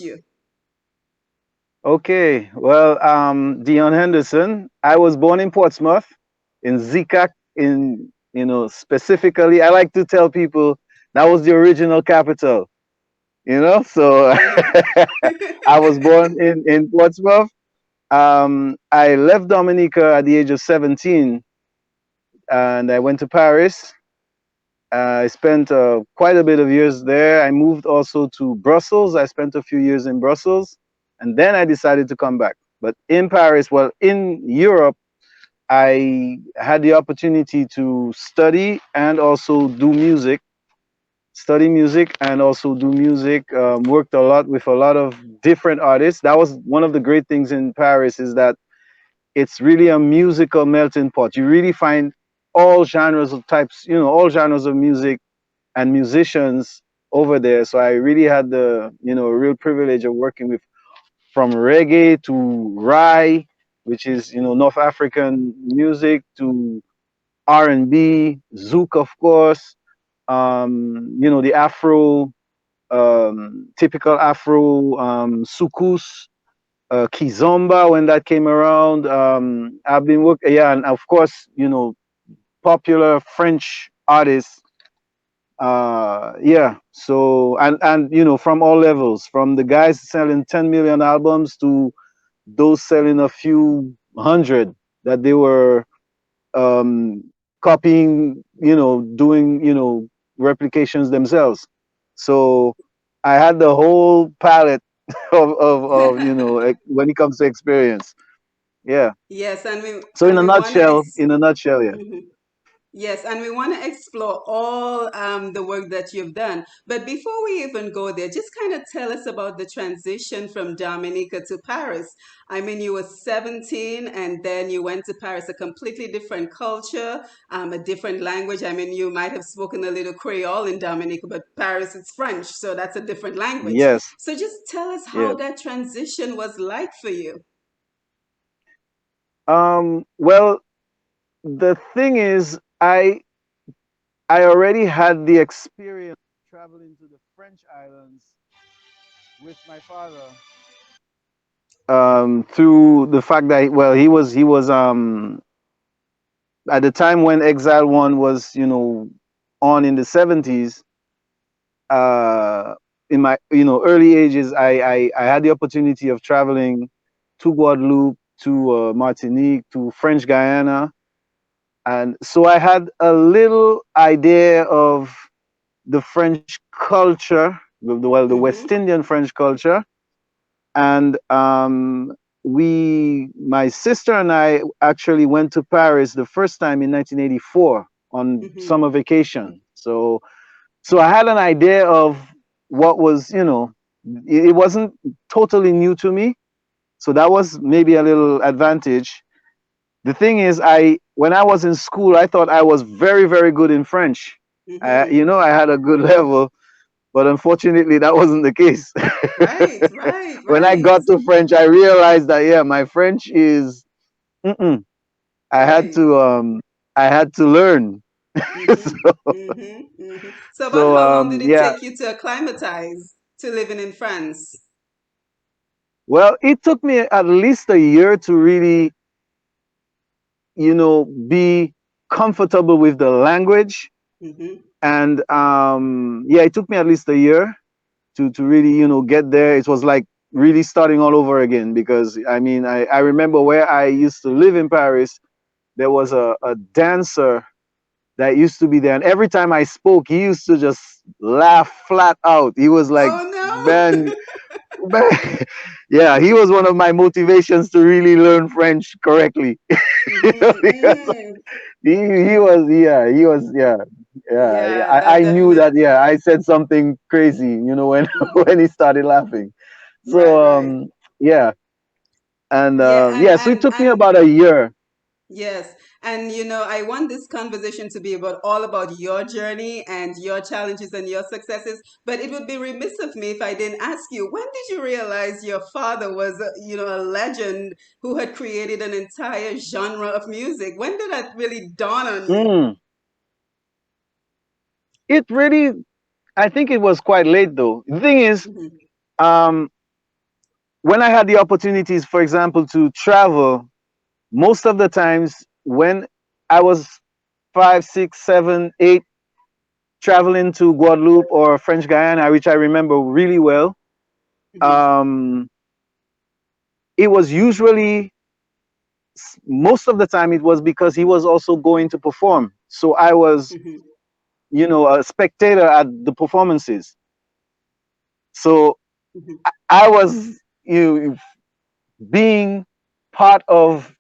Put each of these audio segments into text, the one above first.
you? Okay, well, Dion Henderson. I was born in Portsmouth, in Zika, in specifically. I like to tell people that was the original capital. So Hmm. I was born in Portsmouth. I left Dominica at the age of 17, and I went to Paris. I spent quite a bit of years there. I moved also to Brussels. I spent a few years in Brussels, and then I decided to come back. But in Paris, well, in Europe, I had the opportunity to study and also do music. Study music and also do music. Worked a lot with a lot of different artists. That was one of the great things in Paris, is that it's really a musical melting pot. You really find all genres of types, all genres of music and musicians over there. So I really had the real privilege of working with, from reggae to Rai, which is North African music, to R&B, zouk, of course. The Afro, typical Afro, soukous, kizomba when that came around. I've been working, yeah, and of course, popular French artists. Yeah, so and from all levels, from the guys selling 10 million albums to those selling a few hundred, that they were um copying, doing, replications themselves. So I had the whole palette of like, when it comes to experience. Yeah. Yes, So and we want to in a nutshell, yeah. yes, and we want to explore all the work that you've done. But before we even go there, just kind of tell us about the transition from Dominica to Paris. I mean, you were 17 and then you went to Paris, a completely different culture, a different language. I mean, you might have spoken a little Creole in Dominica, but Paris is French, so that's a different language. Yes. So just tell us how Yes. that transition was like for you. Well, the thing is, I already had the experience traveling to the French islands with my father, through the fact that, well, he was at the time when Exile One was, on in the 70s. uh in my, early ages, I had the opportunity of traveling to Guadeloupe, to Martinique, to French Guyana, and so I had a little idea of the French culture, well, the West Mm-hmm. Indian French culture. And my sister and I actually went to Paris the first time in 1984 on Mm-hmm. summer vacation. So I had an idea of what was, it wasn't totally new to me. So that was maybe a little advantage. The thing is, when I was in school, I thought I was very, very good in French. Mm-hmm. I had a good level, but unfortunately, that wasn't the case. Right, right, When I right, got to French, I realized that, yeah, my French is, mm-mm. I had right. to learn. Mm-hmm. so, Mm-hmm. Mm-hmm. So about so how long did it yeah. take you to acclimatize to living in France? Well, it took me at least a year to really, be comfortable with the language. Mm-hmm. And yeah, it took me at least a year to really, get there. It was like really starting all over again, because I mean, I remember where I used to live in Paris, there was a dancer that used to be there, and every time I spoke, he used to just laugh flat out. He was like, Oh man, man. Yeah, he was one of my motivations to really learn French correctly. no. Mm-hmm. Because Mm-hmm. he was, yeah, he was, yeah. Yeah, yeah. Yeah, I that knew that, definitely. yeah, I said something crazy, when Mm-hmm. when he started laughing. Right, So right. yeah. And Yeah, yeah, so it took me and about a year. yes, and I want this conversation to be about all about your journey and your challenges and your successes. But it would be remiss of me if I didn't ask you, when did you realize your father was, a legend who had created an entire genre of music? When did that really dawn on you? Mm. It really, I think it was quite late though. The thing is, Hmm. um when I had the opportunities, for example, to travel, most of the times when I was 5, 6, 7, 8, traveling to Guadeloupe or French Guyana, which I remember really well, Mhm. um, it was usually most of the time it was because he was also going to perform. So I was, Mhm. a spectator at the performances. So Mhm. I was, being part of,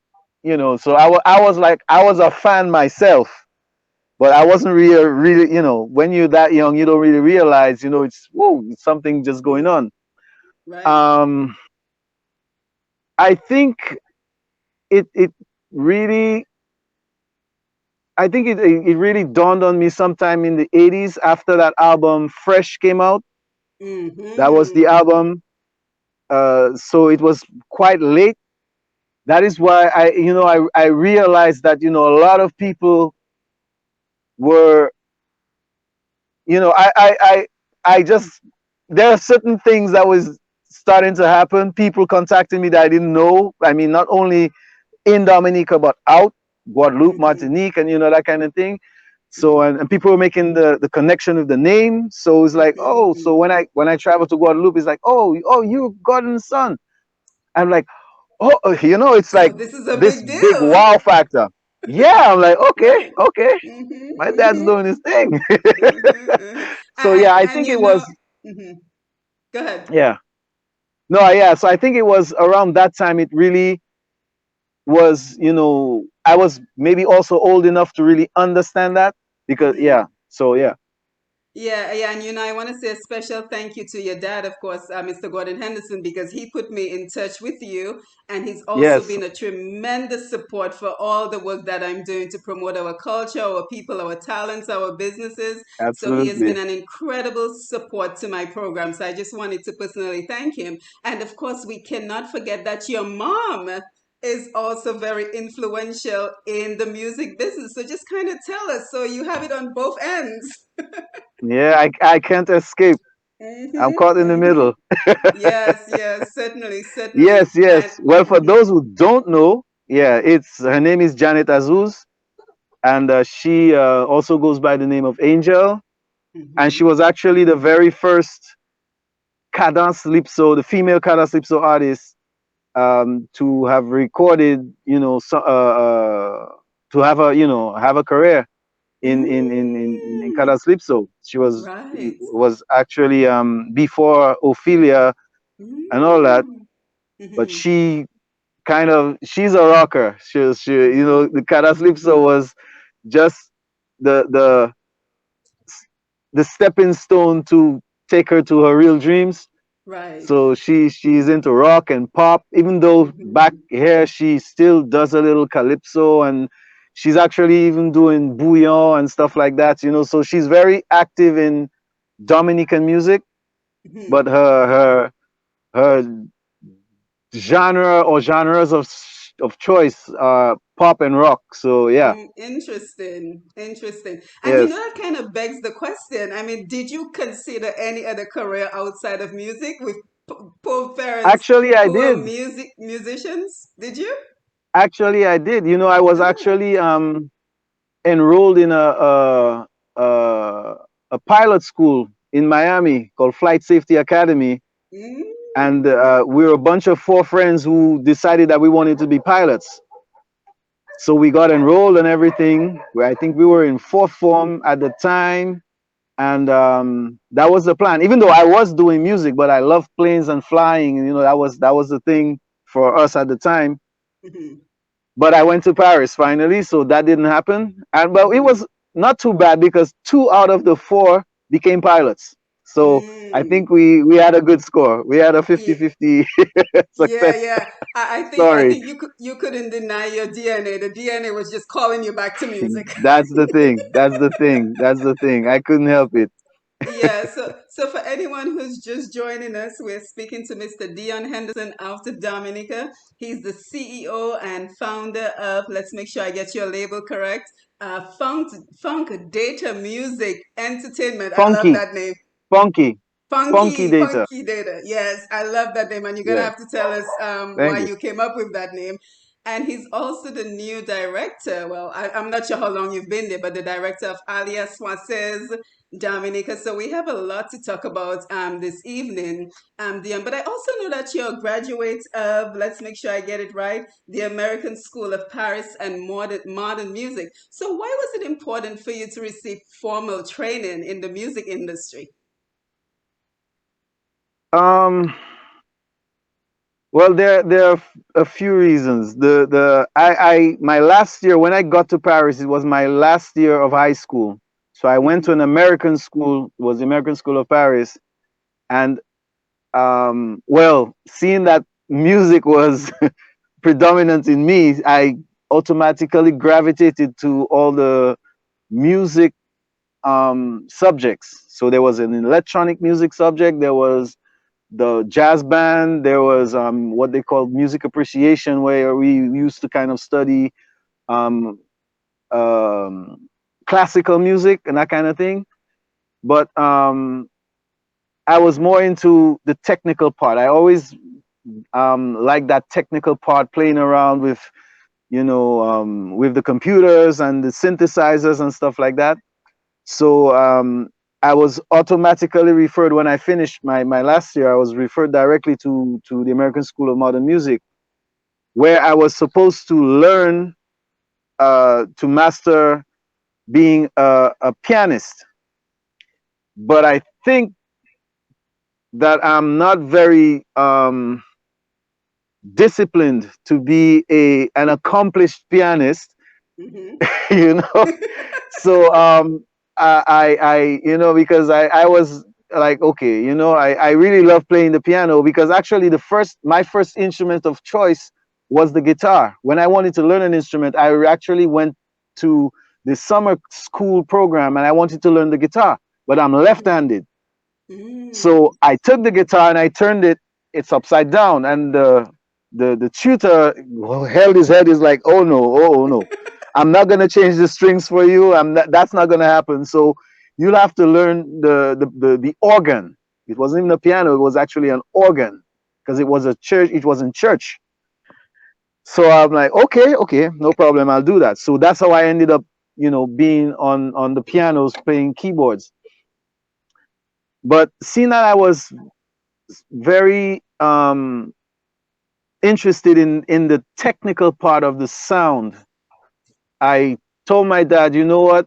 so I was like, I was a fan myself, but I wasn't really, when you're that young, you don't really realize, it's, whoa, it's something just going on. Right. Um, I think it really, I think it really dawned on me sometime in the 80s after that album Fresh came out. That was the Mhm. album. So it was quite late. That is why I realized that, a lot of people were, I just, there are certain things that was starting to happen. People contacting me that I didn't know. I mean, not only in Dominica, but out Guadeloupe, Mhm. Martinique, and that kind of thing. So Mhm. and people were making the connection with the name. So it's like, oh, Mhm. so when I travel to Guadeloupe, it's like, oh, you Gordon's son. I'm like, oh, it's So like this is a this big big deal, wow factor. Yeah, I'm like, okay, right? okay, Mhm. my dad's Mhm. doing his thing. Mhm. Mhm. So yeah, I And think it was, mhm. Go ahead. yeah, no, yeah. So I think it was around that time. It really was, I was maybe also old enough to really understand that because Mhm. yeah. So yeah, Yeah, yeah, and I want to say a special thank you to your dad, of course, Mr. Gordon Henderson, because he put me in touch with you, and he's also yes, been a tremendous support for all the work that I'm doing to promote our culture, our people, our talents, our businesses. So he has been absolutely. an incredible support to my program. So I just wanted to personally thank him. And of course, we cannot forget that your mom is also very influential in the music business. So just kind of tell us, so you have it on both ends. Yeah, I can't escape. I'm Mm-hmm, caught in the mm-hmm. middle. Yes, yes, certainly, certainly. Yes, yes. And Well, for mm-hmm, those who don't know, yeah, it's her name is Janet Azuz, and she also goes by the name of Angel, and she mm-hmm, was actually the very first cadence calypso, the female cadence calypso artist to have recorded, to have a career in mm, cadence calypso. She right. was actually before Ophelia and all that, Mm, but mm-hmm, she's a rocker. mm-hmm, The cadence calypso was just the the the stepping stone to take her to her real dreams. right. So she's into rock and pop, even though back Mm-hmm, here she still does a little calypso, and she's actually even doing bouillon and stuff like that. So she's very active in Dominican music, mm-hmm. but her genre or genres of choice are pop and rock. So yeah, Interesting, interesting. And yes. that kind of begs the question. I mean, did you consider any other career outside of music with poor parents Actually, I who are did. musicians? Did you? Actually, I did. I was Ah. actually enrolled in a pilot school in Miami called Flight Safety Academy, and Mm. we were a bunch of four friends who decided that we wanted to be pilots. So we got enrolled and everything. I think we were in fourth form at the time, and that was the plan. Even though I was doing music, but I loved planes and flying. That was the thing for us at the time. Mhm, But I went to Paris finally, so that didn't happen. And but it mhm. was not too bad because two out of the four became pilots. So I Mm. think we had a good score. We had a Yeah, 50-50 yeah, success yeah. I story. think you couldn't deny your DNA. The DNA was just calling you back to music. That's the thing. That's the thing. That's the thing. I couldn't help it. Yeah, so for anyone who's just joining us, we're speaking to Mr. Dion Henderson out of Dominica. He's the CEO and founder of, let's make sure I get your label correct, Funk Data Music Entertainment. I love Funky. that name. Funky. Funky Data. Funky Data. Yes, I love that name, and you're gonna Yeah. have to tell us why Thank you. you came up with that name. And he's also the new director. Well, I'm not sure how long you've been there, but the director of Alias Francaise Dominica. So we have a lot to talk about this evening, Dion. But I also know that you're a graduate of, let's make sure I get it right, the American School of Paris and Modern Music. So why was it important for you to receive formal training in the music industry? Um, well, there are a few reasons. I my last year when I got to Paris, it was my last year of high school. So I went to an American school, it was the American School of Paris, and well, seeing that music was predominant in me, I automatically gravitated to all the music subjects. So there was an electronic music subject, there was the jazz band, there was what they call music appreciation, where we used to kind of study um, um, classical music and that kind of thing. But I was more into the technical part. I always like that technical part, playing around with, with the computers and the synthesizers and stuff like that. So I was automatically referred when I finished my last year. I was referred directly to the American School of Modern Music, where I was supposed to learn to master being a pianist. But I think that I'm not very disciplined to be a an accomplished pianist, Mm-hmm. you know. So because I was like, okay, I really love playing the piano, because actually my first instrument of choice was the guitar. When I wanted to learn an instrument, I actually went to the summer school program and I wanted to learn the guitar, but I'm left-handed. So Mm-hmm. I took the guitar and I turned it's upside down, and the tutor held his head. He's like, "Oh no, oh no, I'm not gonna change the strings for you. That's not gonna happen. So you'll have to learn the organ." It wasn't even a piano; it was actually an organ, because it was a church. It was in church. So I'm like, okay, okay, no problem. I'll do that. So that's how I ended up, being on the pianos, playing keyboards. But seeing that I was very interested in the technical part of the sound, I told my dad, you know what?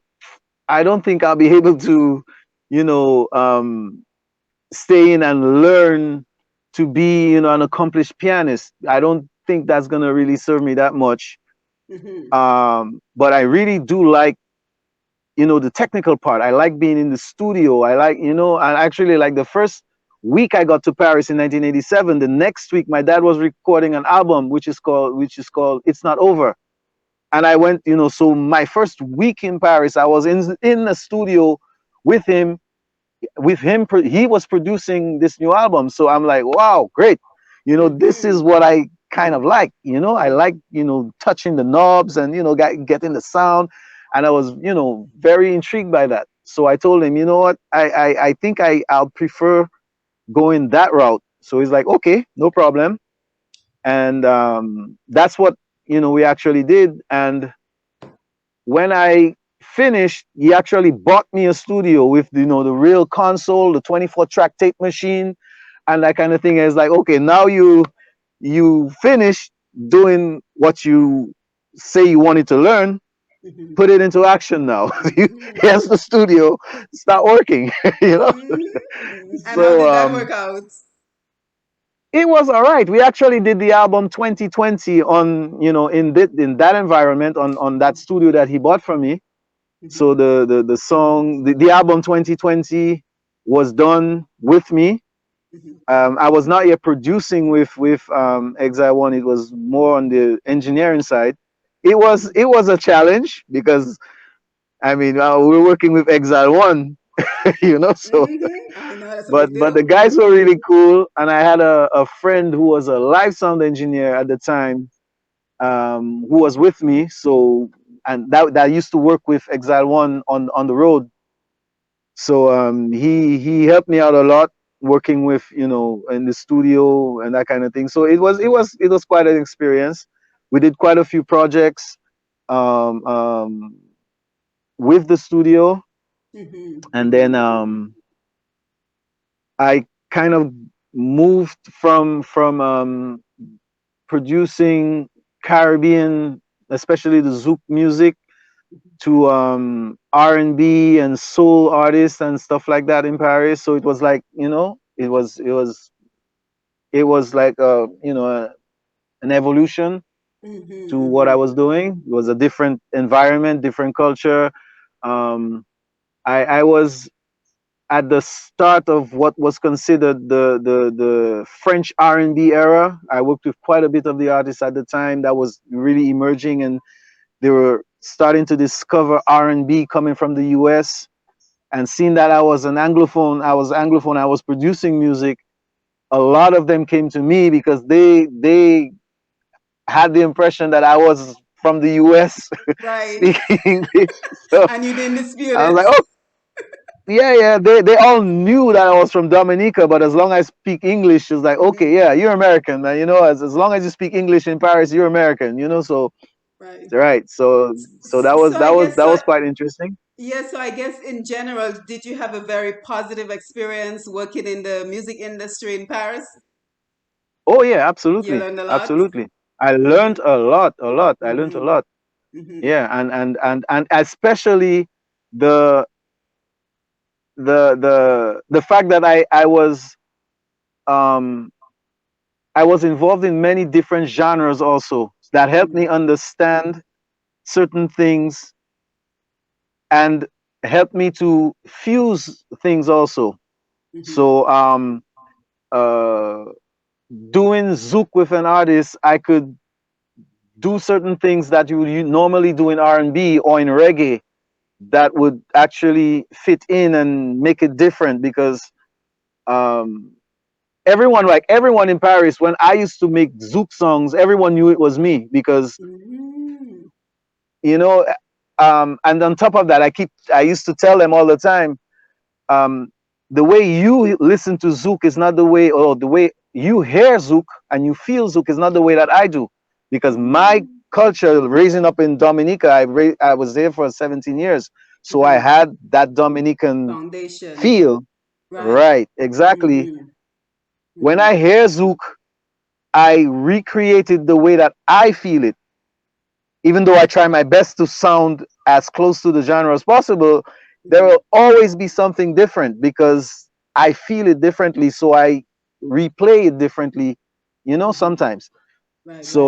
I don't think I'll be able to, you know, um, stay in and learn to be, an accomplished pianist. I don't think that's gonna really serve me that much. Mm-hmm. But I really do like, the technical part. I like being in the studio. I like, and actually, like the first week I got to Paris in 1987, the next week my dad was recording an album which is called It's Not Over. And I went, so my first week in Paris, I was in the studio with him. He was producing this new album. So I'm like, wow, great. This is Mm-hmm. what I kind of like. I like, touching the knobs and, getting the sound. And I was, very intrigued by that. So I told him, you know what, I think I'll prefer going that route. So he's like, okay, no problem. And that's what, we actually did. And when I finished, he actually bought me a studio with, the real console, the 24 track tape machine, and that kind of thing. It's like, okay, now you finish doing what you say you wanted to learn, Mm-hmm. put it into action now. Mm-hmm. Here's the studio, start working. you know. Mm-hmm. And how So did that work out? it was all right. We actually did the album 2020 on, in that environment, on that studio that he bought from me. So Mm-hmm. the song, the album 2020 was done with me. Mm-hmm. I was not yet producing with Exile One. It was more on the engineering side. It was Mm-hmm. it was a challenge, because I mean, we're working with Exile One, So, Mm-hmm. I know that's a but big but the deal. guys were really cool, and I had a friend who was a live sound engineer at the time, who was with me. So, and that used to work with Exile One on the road. So he helped me out a lot. working with, in the studio and that kind of thing. So it was quite an experience. We did quite a few projects um, um, with the studio, Mm-hmm. and then I kind of moved from producing Caribbean, especially the zouk music, to R&B and soul artists and stuff like that in Paris. So it was like, it was like an evolution Mm-hmm. to what I Mm-hmm. was doing. It was a different environment, different culture. Um, I was at the start of what was considered the French R&B era. I worked with quite a bit of the artists at the time that was really emerging, and they were starting to discover R&B coming from the US. And seeing that I was producing music. A lot of them came to me because they had the impression that I was from the US Right. speaking English. So And you didn't dispute I was it. like, oh, yeah, yeah. They all knew that I was from Dominica, but as long as I speak English, it's like, Mm-hmm. okay, yeah, you're American, man. As long as you speak English in Paris, you're American. So Right. right. So that was So I that was guess that so. was quite interesting. Yeah, so I guess in general, did you have a very positive experience working in the music industry in Paris? Oh yeah, You absolutely, learned a lot? absolutely. I learned Mm-hmm. a lot, a lot. I learned a Mm-hmm. lot. Mm-hmm. Yeah, and especially the the fact that um I was involved in many different genres also that helped me understand certain things and helped me to fuse things also. Mm-hmm. So uh doing zouk with an artist, I could do certain things that you normally do in R&B or in reggae that would actually fit in and make it different because um everyone in Paris, when I used to make zouk songs, everyone knew it was me because Mm-hmm. you know and on top of that, I used to tell them all the time, um the way you listen to zouk is not the way, or the way you hear zouk and you feel zouk is not the way that I do, because my Mm-hmm. culture, raising up in Dominica, I was there for 17 years, so I Mm-hmm. had that Dominican Foundation. feel. Right. Right, exactly. Mm-hmm. When Mm-hmm. I hear zouk, I recreated the way that I feel it. Even though I try my best to sound as close to the genre as possible, there Mm-hmm. will always be something different because I feel it differently. So I replay it differently, Mm-hmm. sometimes. Right, So, right.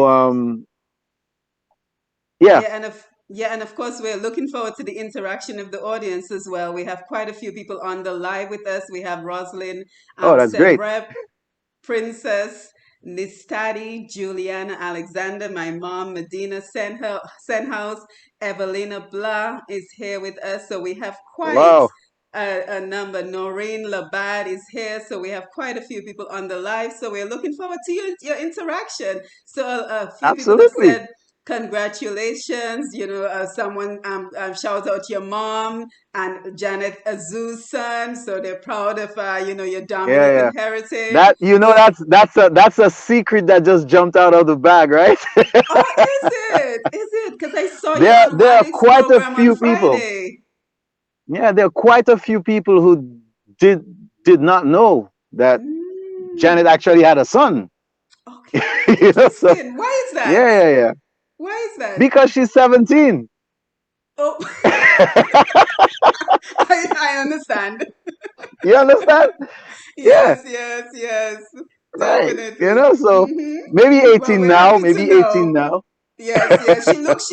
yeah. Yeah, and of course we're looking forward to the interaction of the audience as well. We have quite a few people on the live with us. We have Rosalind, Oh, that's great. Sevrep, Princess, Nistadi, Juliana Alexander, my mom, Medina Senhouse, Evelina Blah is here with us. So we have quite Wow. a number. Noreen Labad is here. So we have quite a few people on the live. So we're looking forward to your interaction. So a few people have Absolutely. said, congratulations. Someone shout out your mom and Janet Azu's son. So they're proud of, your Yeah, yeah. Dominican heritage. That, So, that's a secret that just jumped out of the bag, right? oh, is it? Is it? Because I saw you there on there are Ronnie's quite a program on few people. Friday. Yeah, there are quite a few people who did did not know that Janet Mm, actually had a son. okay, So interesting. Why is that? yeah, yeah, yeah. Why is that? Because she's 17. Oh, I understand. You understand? Yeah, Yes, yes, yes. right. Definitely. So Hmm. maybe Well, 18 we're now, happy to maybe 18 know. now. Yes, yes. She looks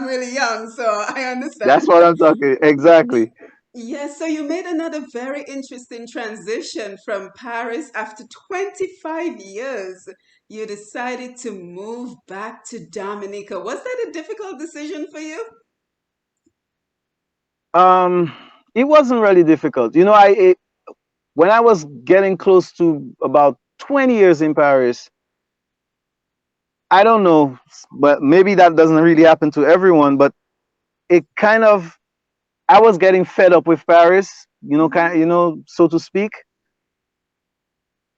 really young, so I That's understand. what I'm talking. Exactly. Yes, so you made another very interesting transition from Paris after 25 years. You decided to move back to Dominica. Was that a difficult decision for you? Um, it wasn't really difficult. When I was getting close to about 20 years in Paris, I don't know, but maybe that doesn't really happen to everyone, but it kind of, I was getting fed up with Paris, Mm-hmm. so to speak.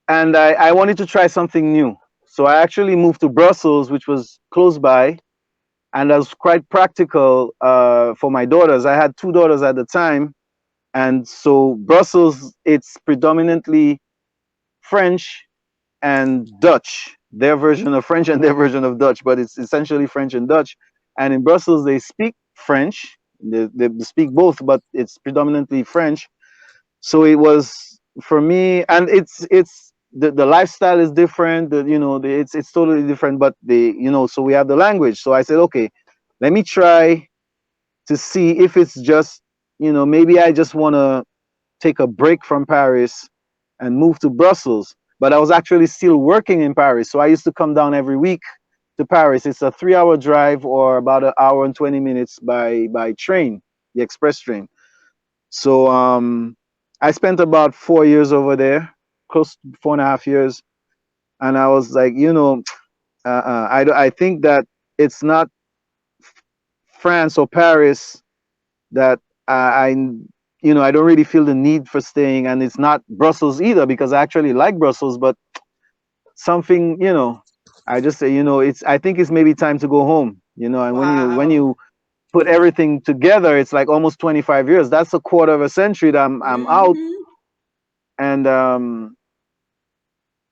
and I wanted to try something new. So I actually moved to Brussels, which was close by, and that was quite practical for my daughters. I had two daughters at the time, and so Brussels, it's predominantly French and Dutch, their version of French and their version of Dutch, but it's essentially French and Dutch. And in Brussels, they speak French. They speak both, but it's predominantly French. So it was for me, and it's the lifestyle is different. It's totally different. But so we have the language. So I said, okay, let me try to see if it's just maybe I just want to take a break from Paris and move to Brussels. But I was actually still working in Paris. So I used to come down every week to Paris. It's a 3 hour drive or about an hour and 20 minutes by train, the express train. So I spent about 4 years over there, close to 4.5 years. And I was like, I think that it's not France or Paris that I don't really feel the need for staying, and it's not Brussels either because I actually like Brussels, but something, I just say, I think it's maybe time to go home, and when Wow. you put everything together, it's like almost 25 years. That's a quarter of a century that I'm out, Mm-hmm. and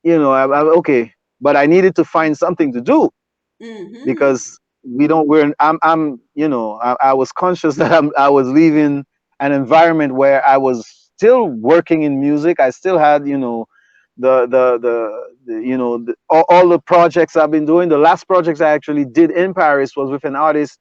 okay, but I needed to find something to do Mm-hmm. because we don't we're I'm I was conscious that I was leaving an environment where I was still working in music. I still had all the projects I've been doing. The last projects I actually did in Paris was with an artist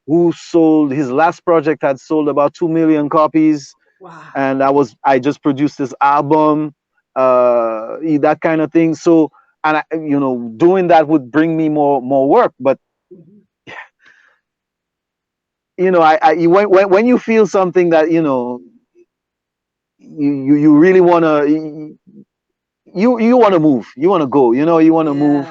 who sold his last project had sold about 2 million copies, Wow. and I just produced this album, that kind of thing. So, and doing that would bring me more work. But Mm-hmm. when you feel something that you really wanna you want to move, you want to go, you want to move,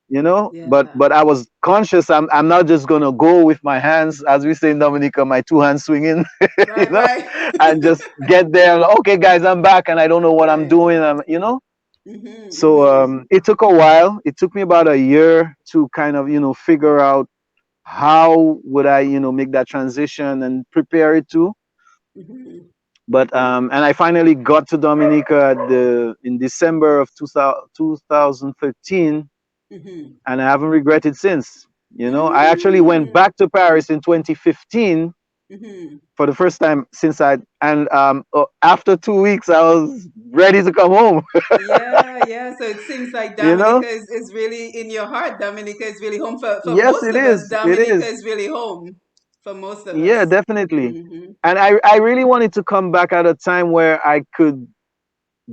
Yeah. but Yeah. I was conscious. I'm not just gonna go with my hands, as we say in Dominica, my two hands swinging, you Right, know, right. and just get there. Okay, guys, I'm back, and I don't know what I'm Right. doing. Mm-hmm. So Mm-hmm. it took a while. It took me about a year to kind of figure out how would I make that transition and prepare it to. Mm-hmm. But and I finally got to Dominica in December of 2013, Mm-hmm. and I haven't regretted since. I actually went Mm-hmm. back to Paris in 2015 Mm-hmm. for the first time since and after 2 weeks I was ready to come home. Yeah, yeah. So it seems like you know Dominica is really in your heart. Dominica is really home for yes, most it of us. is, it Dominica is. is really home for most of Yeah, us. definitely. Mm-hmm. And I really wanted to come back at a time where I could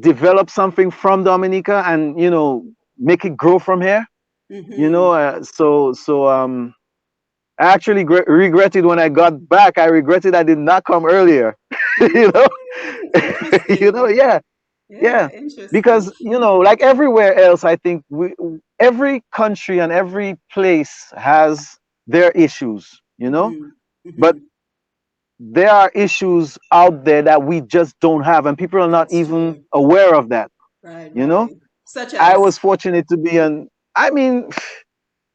develop something from Dominica and make it grow from here. Mm-hmm. So I actually regretted when I got back. I regretted I did not come earlier. you know, Interesting. yeah, Yeah, yeah. interesting. Because like everywhere else, I think every country and every place has their issues. Mm-hmm. But Mm-hmm. there are issues out there that we just don't have, and people are not That's even true. aware of that. Right, You know, right. Such I was as, fortunate to be on. I mean,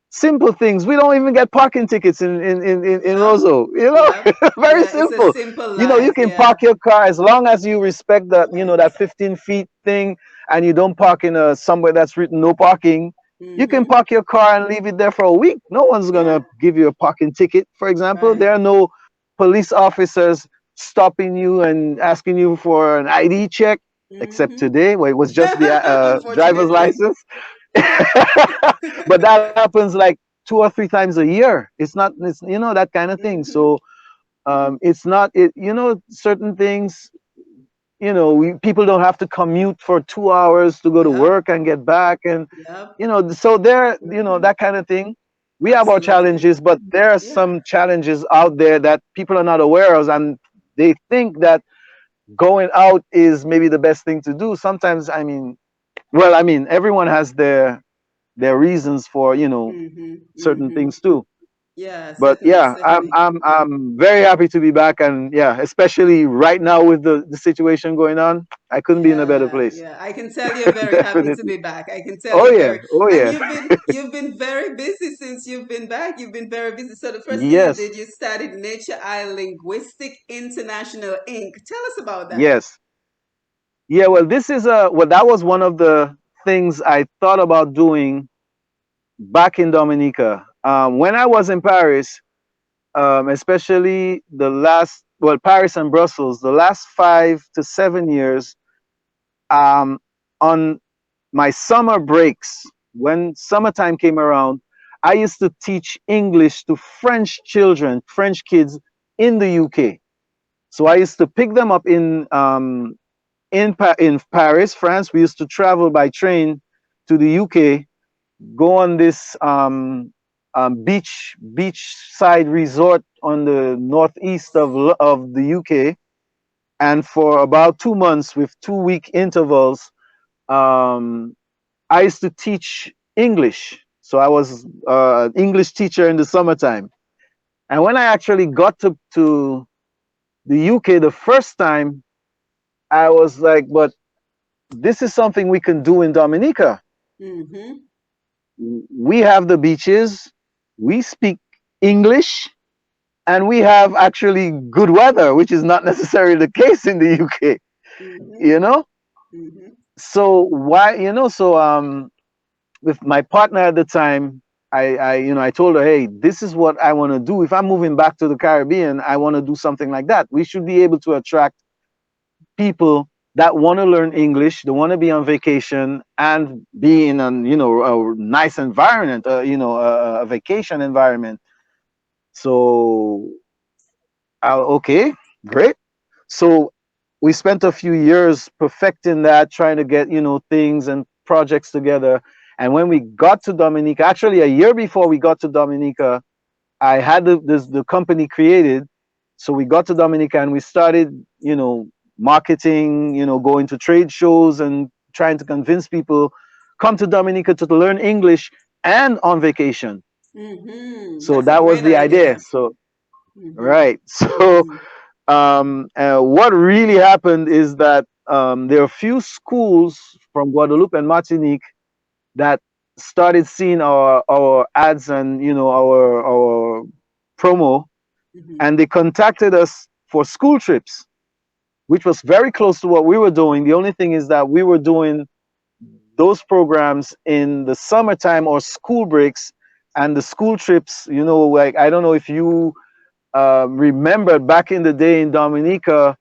simple things. We don't even get parking tickets in yep, Roseau. yep. Very Yeah, it's a simple. simple You life. can Yeah. park your car as long as you respect Right. that 15 feet thing, and you don't park in a somewhere that's written no parking. You can Mm-hmm. park your car and leave it there for a week. No one's Yeah. gonna give you a parking ticket. For example, Right. there are no police officers stopping you and asking you for an ID check, except Mm-hmm. today where it was just the driver's Unfortunately. license. But that happens like 2 or 3 times a year. It's that kind of thing. Mm-hmm. So it's not it. Certain things. People don't have to commute for 2 hours to go to Yep. work and get back, and Yep. so there, Mm-hmm. that kind of thing. We have our Absolutely. challenges, but there are Yeah. some challenges out there that people are not aware of, and they think that going out is maybe the best thing to do. Sometimes, I mean, well, everyone has their reasons for Mm-hmm. certain Mm-hmm. things too. Yeah, But certainly, yeah, certainly. I'm very happy to be back, and yeah, especially right now with the situation going on, I couldn't be in a better Yeah, place. yeah. I can tell you're very happy to Definitely. be back. I can tell Oh you're yeah, very, oh and yeah. you've been very busy since you've been back. You've been very busy. So the first thing you Yes, did, you started Nature Eye Linguistic International Inc. Tell us about that. yes. Yeah, well, this is that was one of the things I thought about doing back in Dominica. When I was in Paris, especially Paris and Brussels, the last 5 to 7 years, um, on my summer breaks, when summertime came around, I used to teach English to French children, French kids in the UK. So I used to pick them up in Paris, France. We used to travel by train to the UK, go on this beachside resort on the northeast of the UK, and for about 2 months with 2 week intervals, um, I used to teach English. So I was an English teacher in the summertime. And when I actually got to the UK the first time, I was like, but this is something we can do in Dominica. Mm-hmm. We have the beaches, we speak English, and we have actually good weather, which is not necessarily the case in the UK, Mm-hmm. you know? Mm-hmm. So why, with my partner at the time, I told her, hey, this is what I want to do. If I'm moving back to the Caribbean, I want to do something like that. We should be able to attract people that want to learn English, they want to be on vacation and be in a nice environment, a vacation environment. So, okay, great. So we spent a few years perfecting that, trying to get things and projects together. And when we got to Dominica, actually a year before we got to Dominica, I had the company created. So we got to Dominica and we started, marketing, going to trade shows and trying to convince people come to Dominica to learn English and on vacation. Mm-hmm. So That's a that was great the idea. idea. So Mm-hmm. right. So Mm-hmm. what really happened is that there are a few schools from Guadeloupe and Martinique that started seeing our ads and our promo, Mm-hmm. and they contacted us for school trips, which was very close to what we were doing. The only thing is that we were doing those programs in the summertime or school breaks, and the school trips, like I don't know if you remember back in the day in Dominica,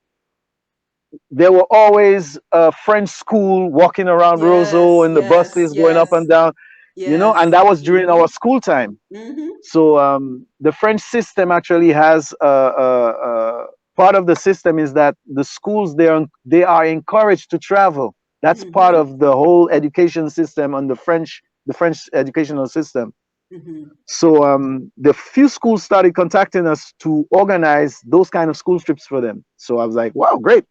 there were always a French school walking around Roseau Yes, and the yes, buses going up yes, and down, and yes. that was during Mm-hmm. our school time. Mm-hmm. So the French system actually has part of the system is that the schools they are encouraged to travel. That's part Mm-hmm. of the whole education system on the French educational system. Mm-hmm. So the few schools started contacting us to organize those kind of school trips for them. So I was like, wow, great.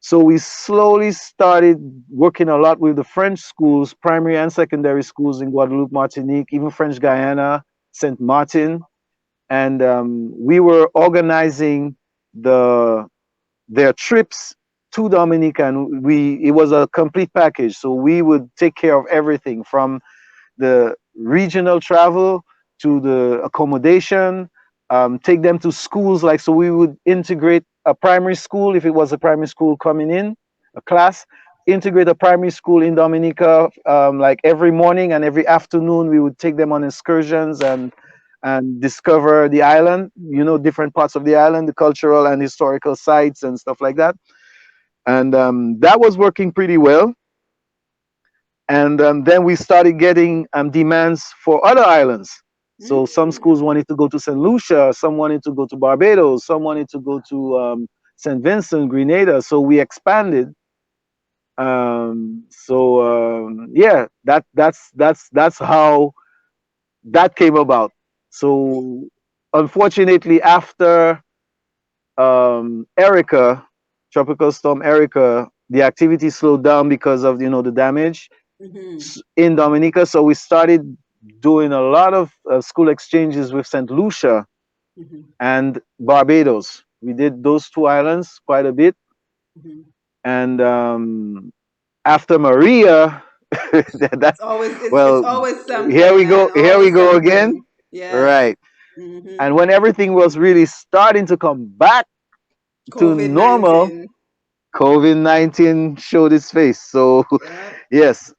So we slowly started working a lot with the French schools, primary and secondary schools in Guadeloupe, Martinique, even French Guyana, Saint Martin, and we were organizing the their trips to Dominica, and it was a complete package. So we would take care of everything from the regional travel to the accommodation, take them to schools. Like, so we would integrate a primary school if it was a primary school coming in, a class, integrate a primary school in Dominica, like every morning and every afternoon, we would take them on excursions and discover the island, different parts of the island, the cultural and historical sites and stuff like that. And that was working pretty well. And then we started getting demands for other islands. So some schools Mm. wanted to go to St. Lucia, some wanted to go to Barbados, some wanted to go to St. Vincent, Grenada. So we expanded. Yeah, that's how that came about. So unfortunately, after Erica, Tropical Storm Erica, the activity slowed down because of the damage Mm-hmm. in Dominica. So we started doing a lot of school exchanges with St. Lucia Mhm. and Barbados. We did those two islands quite a bit. Mhm. And after Maria, that It's always it's well, always here something, we go. man. Here we Always go again. something. Yes. Right. Hmm. And when everything was really starting to come back to COVID normal, 19. COVID-19 showed its face. So Yep. yes,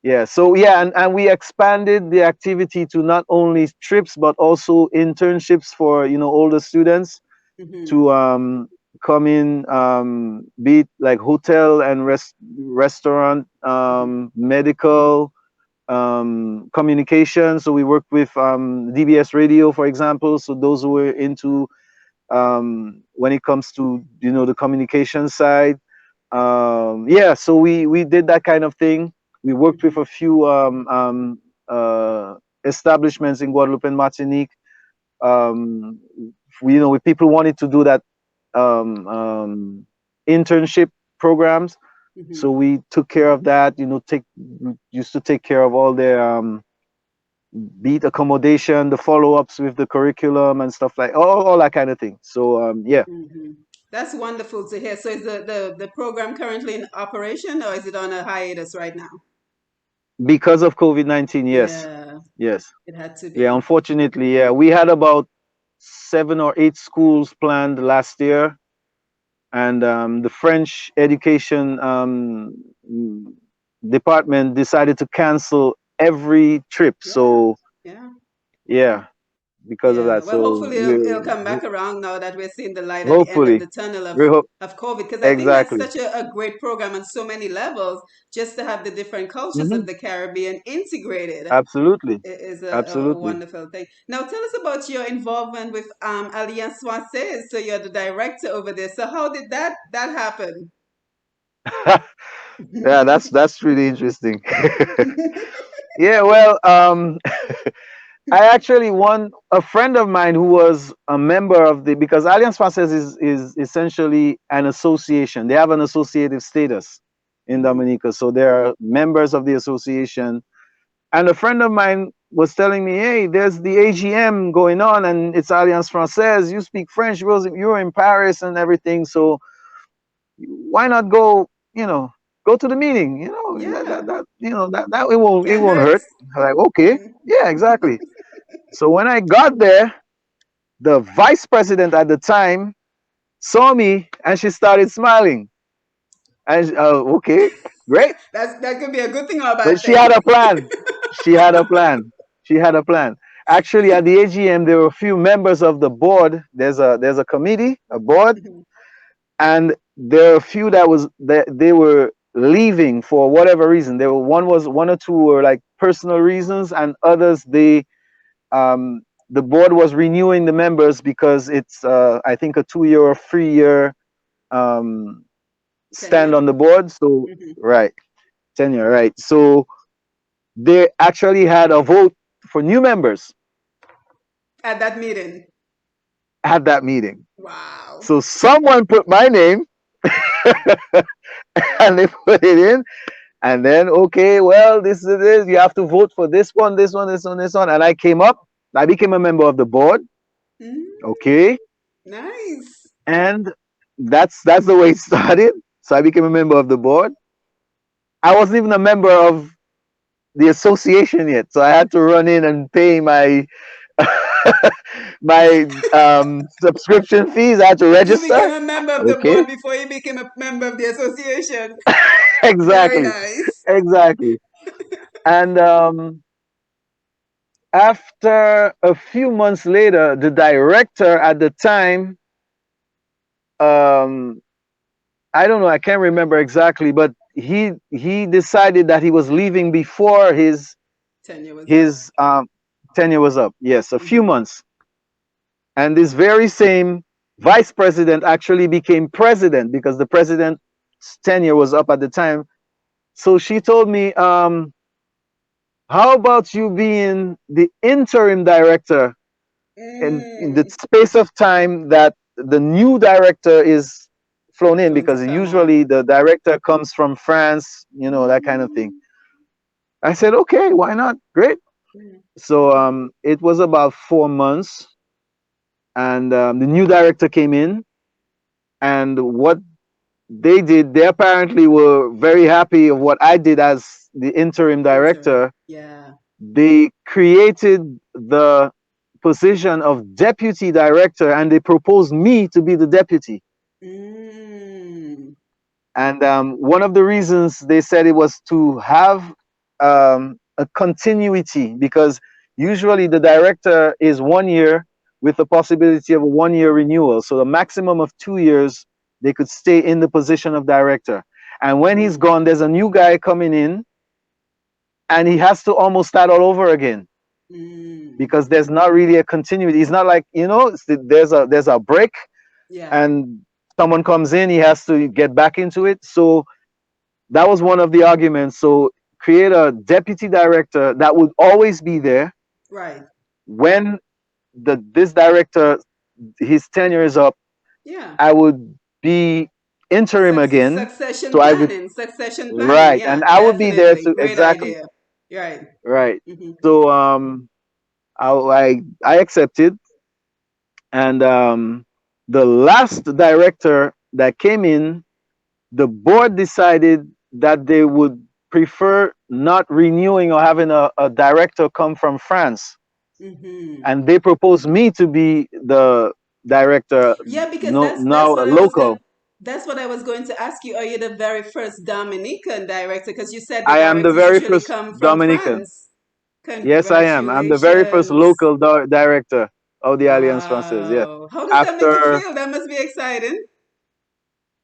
yeah. So yeah, and we expanded the activity to not only trips but also internships for older students Hmm. to come in, be it like hotel and restaurant, Hmm. medical, communication. So we worked with DBS Radio, for example. So those who were into when it comes to the communication side. Yeah, so we did that kind of thing. We worked with Hmm. a few establishments in Guadeloupe and Martinique. With people wanted to do that internship programs. Hmm. So we took care of that. Take used to take care of all their beat accommodation, the follow ups with the curriculum and stuff like all that kind of thing. So yeah, Hmm. That's wonderful to hear. So is the program currently in operation or is it on a hiatus right now? because of COVID-19, yes, Yeah, yes, it had to yeah. be. Unfortunately, yeah, we had about 7 or 8 schools planned last year, and the French education department decided to cancel every trip. Yeah, So yeah. yeah, because of Yeah, that. well, So hopefully it'll come back around now that we're seeing the light at the end of hopefully, the tunnel we hope of COVID, because I think that's exactly. such a great program on so many levels. Just to have the different cultures Hmm. of the Caribbean integrated Absolutely, is a absolutely. wonderful thing. Now, tell us about your involvement with Alliance Française. So you're the director over there. So how did that happen? Yeah, that's really interesting. Yeah, well, I actually won a friend of mine who was a member of the because Alliance Francaise is essentially an association. They have an associative status in Mhm. Dominica, so they are members of the association. And a friend of mine was telling me, "Hey, there's the AGM going on, and it's Alliance Francaise. You speak French. You're in Paris and everything. So why not go? Go to the meeting. Yeah, That it can't won't hurt. hurt." I'm like, okay, Mhm. yeah, exactly. So when I got there, the vice president at the time saw me and she started smiling. And okay, great. That could be a good thing or a But bad she had thing. a plan. She had a plan. She had a plan. Actually, at the AGM, there were a few members of the board. There's a committee, a board, Mhm. and there are a few that they were leaving for whatever reason. There were one or two were like personal reasons, and others the board was renewing the members because it's I think a 2 year or 3 year um, stand Tenure. on the board. So Hmm. right, tenure, right. So they actually had a vote for new members At that meeting. at that meeting. Wow. So someone put my name and they put it in, and then okay, well, this is this. You have to vote for this one, this one, this one, this one, and I came up. I became a member of the board. Mm, Okay, nice. and that's the way it started. So I became a member of the board. I wasn't even a member of the association yet, so I had to run in and pay my my subscription fees. I had to You became register. a member of the Okay, board before you became a member of the association. Very exactly, nice. exactly. And after a few months later, the director at the time, um, I don't know, I can't remember exactly, but he decided that he was leaving before Tenure was up. his tenure was up. Yes, a few Hmm. months. And this very same vice president actually became president because the president's tenure was up at the time. So she told me, how about you being the interim director in the Mm, space of time that the new director is flown in, going to because come usually on. the director comes from France, that kind of thing. Mm, I said, okay, why not? Great. So it was about 4 months, and the new director came in, and what they did, they apparently were very happy of what I did as the interim Interim. director. Yeah. They created the position of deputy director, and they proposed me to be the deputy. Mm. And one of the reasons they said it was to have a continuity, because usually the director is 1 year with the possibility of a 1 year renewal. So the maximum of 2 years they could stay in the position of director. And when he's Mm. gone, there's a new guy coming in, and he has to almost start all over again Mm. because there's not really a continuity. It's not like, there's a break, Yeah. and someone comes in, he has to get back into it. So that was one of the arguments. So create a deputy director that would always be there Right. when this director, his tenure is up. Yeah. I would be interim again. Succession So I would, planning. Succession planning. right, and Yeah, I would be there definitely. to, Great exactly, idea. Right. right. Hmm. So I accepted, and the last director that came in, the board decided that they would prefer not renewing or having a director come from France. Hmm. And they proposed me to be the director, Yeah, because no, now a local. that's what I was going to ask you. Are you the very first Dominican director? Because you said the I am the directors very usually first come from Dominican. France. Yes, I am. I'm the very first Congratulations. local director of the Alliance Francaise. Yes. Wow. How does that make you After, feel? That must be exciting.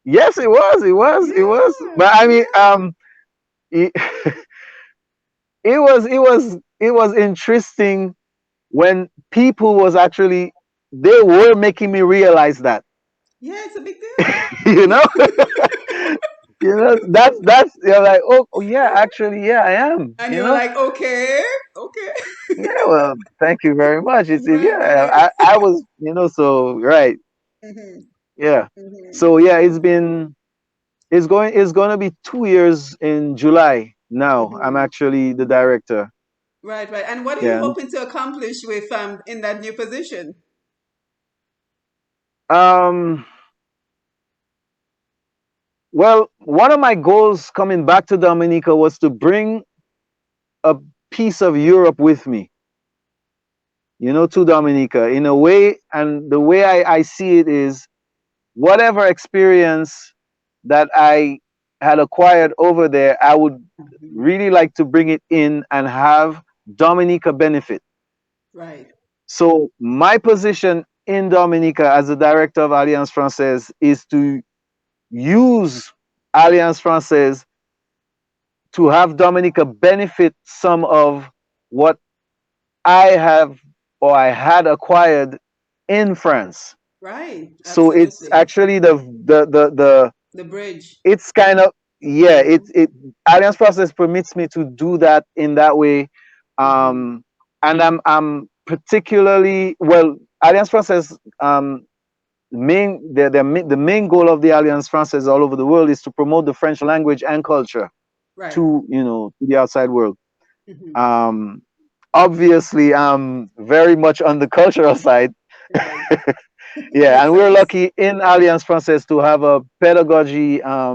yes, it was. Yeah. But I mean, Yeah. it, it was interesting when people was actually, they were making me realize that, Yeah, it's a big deal. you know. That's, you're like, oh yeah, actually, yeah, I am, And you were like, okay, okay. yeah, well, thank you very much. Right, Yeah, right. I was, so right, Hmm. yeah. Hmm. So yeah, it's going to be 2 years in July. Now I'm Hmm. actually the director. Right, right. And what are you Yeah. hoping to accomplish with in that new position? um well, one of my goals coming back to Dominica was to bring a piece of Europe with me, to Dominica in a way. And the way I see it is, whatever experience that I had acquired over there, I would Mhm. really like to bring it in and have Dominica benefit. Right, So my position in Dominica as the director of Alliance Francaise is to use Alliance Francaise to have Dominica benefit some of what I have or I had acquired in France. right. So it's Absolutely. actually the The bridge. it's kind of, yeah, it Hmm. it Alliance Process permits me to do that in that way. Hmm. um and I'm particularly, well, Alliance Process, the main goal of the Alliance Francaise all over the world is to promote the French language and culture Right. to the outside world. Hmm. um Obviously, I'm very much on the cultural side. Right. Yeah, Makes and we're sense. lucky in Alliance Francaise to have a pedagogy uh,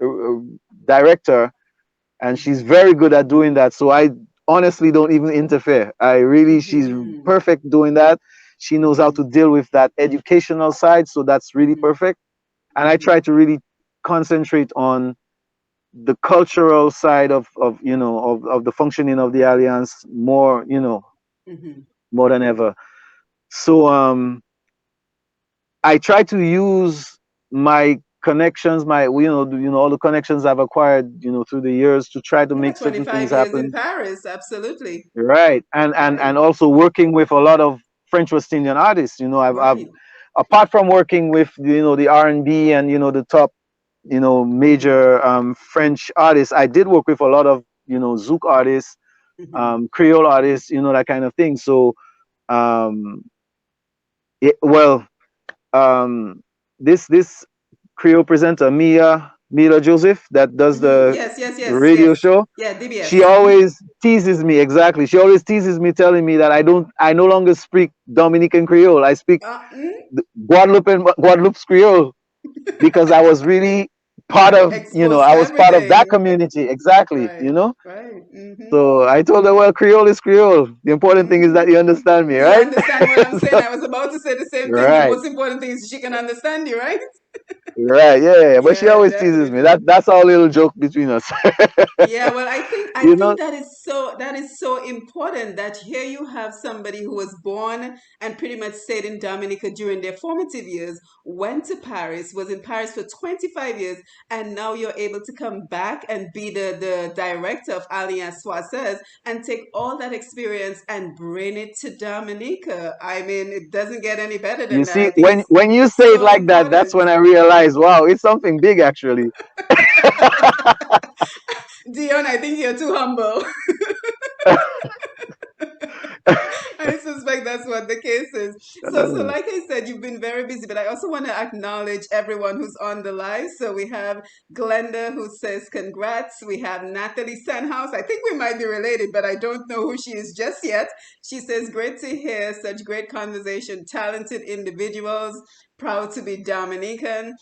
uh, director, and she's Hmm. very good at doing that. So I honestly don't even interfere. She's Hmm. perfect doing that. She knows how Hmm. to deal with that educational side, so that's really Hmm. perfect. And I Hmm. try to really concentrate on the cultural side of the functioning of the alliance more, Hmm. more than ever. So I try to use my connections, my all the connections I've acquired, through the years, to try to Yeah, make certain things 25 years in happen. Paris. Absolutely. Right. And Right. also working with a lot of French West Indian artists. I've Right. apart from working with the R&B and the top Hmm. major French artists, I did work with a lot of Zouk artists, Hmm. Creole artists, that kind of thing. So um, well, um, this Creole presenter Mia. Mila Joseph, that does Mm-hmm. the Yes, yes, yes, radio yes. show. Yeah, She DBS. Mm-hmm. always teases me, exactly. She always teases me, telling me that I no longer speak Dominican Creole. I speak Guadeloupe Creole because I was really part of, Exposed to I was part of that everything. community, exactly. Right, right. Mm-hmm. So I told her, well, Creole is Creole. The important thing is Mm-hmm. that you understand me, You right? understand what I'm saying? I was about to say the same thing. The Right, most important thing is she can understand you, right? right, yeah, yeah. But she Yeah, always teases me. definitely. That's our little joke between us. Yeah, well, I you know, think that is so important that here you have somebody who was born and pretty much stayed in Dominica during their formative years, went to Paris, was in Paris for 25 years, and now you're able to come back and be the director of Alliance Soiseuse and take all that experience and bring it to Dominica. I mean, it doesn't get any better you than that. see, I think when you it's say it so like that, that's important. when I realize, wow, it's something big actually. Dion, I think you're too humble. I suspect that's what the case is. So like I said, you've been very busy, but I also want to acknowledge everyone who's on the live. So we have Glenda who says congrats. We have Natalie Sanhouse. I think we might be related, but I don't know who she is just yet. She says, great to hear such great conversation, talented individuals, proud to be Dominican.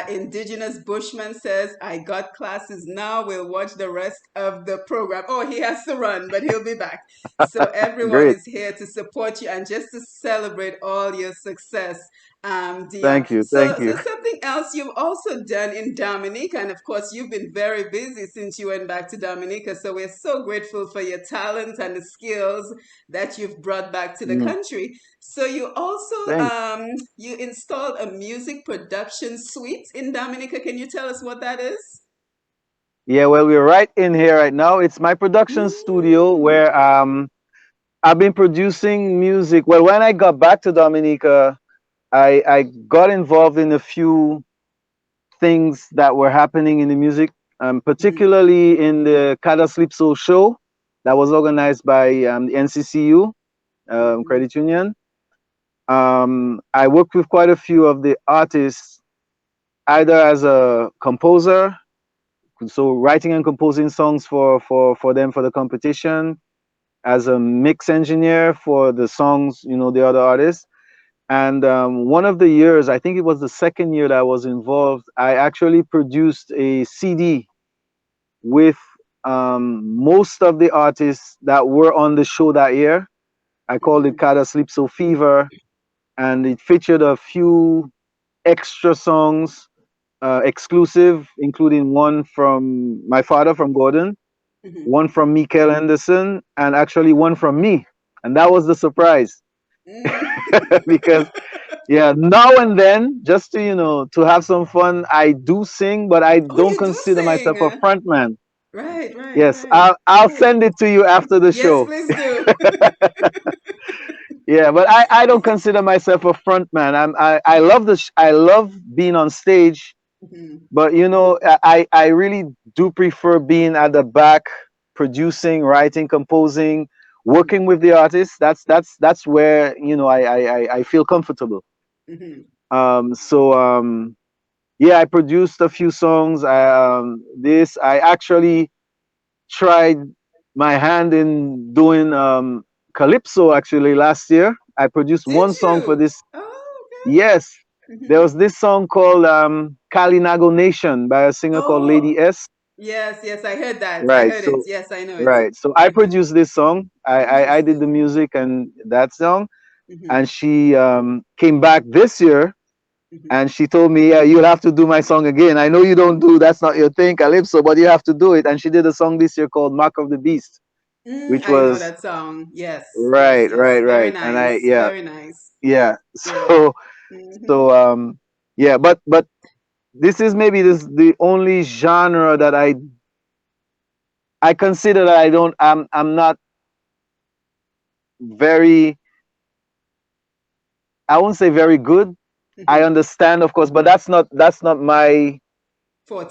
Indigenous Bushman says, I got classes now. We'll watch the rest of the program. Oh, he has to run, but he'll be back. So everyone Great. is here to support you and just to celebrate all your success, Dion. Thank you. Thank So you. something else you've also done in Dominica, and of course you've been very busy since you went back to Dominica. So we're so grateful for your talent and the skills that you've brought back to the Mm, country. So you also thanks. you installed a music production suite in Dominica. Can you tell us what that is? Yeah, well, we're right in here right now. It's my production studio Mm, where I've been producing music. Well, when I got back to Dominica, I got involved in a few things that were happening in the music, mhm, particularly in the Kada Sleep Soul show that was organized by the NCCU mhm, Credit Union. I worked with quite a few of the artists, either as a composer, so writing and composing songs for them for the competition, as a mix engineer for the songs, the other artists. And one of the years, I think it was the second year that I was involved, I actually produced a CD with most of the artists that were on the show that year. I called it mhm, Kada Sleep So Fever, and it featured a few extra songs, exclusive, including one from my father from Gordon, mhm. one from Mikael Henderson, and actually one from me. And that was the surprise Mm. because yeah, now and then, just to to have some fun, I do sing, but I Oh, don't you do consider myself a sing. frontman. Right, right, Yes, right. I'll Cool. send it to you after the Yes, show. please do. Yeah, but I don't consider myself a frontman. I love I love being on stage, Mhm, but I really do prefer being at the back, producing, writing, composing, mhm, working with the artists. That's where I feel comfortable. mhm. So yeah, I produced a few songs. I actually tried my hand in doing calypso actually last year. I produced Did one song for you? this. Oh, Yes, okay. there Mhm. was this song called Kalinago Nation by a singer called Oh, Lady S. yes, yes, I heard that. I Right. heard it. So Yes, I know it. right. So I Mhm. produced this song. I did the Interesting. music and that song, Mhm, and she came back this year mhm. and she told me, yeah, you'll have to do my song again. I know you don't do that's not your thing, calypso, but you have to do it. And she did a song this year called Mark of the Beast, which I know was that song. Yes, yes, right, yes. right, Very right. And I nice. yeah, Very nice. yeah. Yeah. So yeah, but this is maybe this the only genre that I consider that I'm not very, I won't say very good. I Mhm. understand, of course, but that's not my Forte.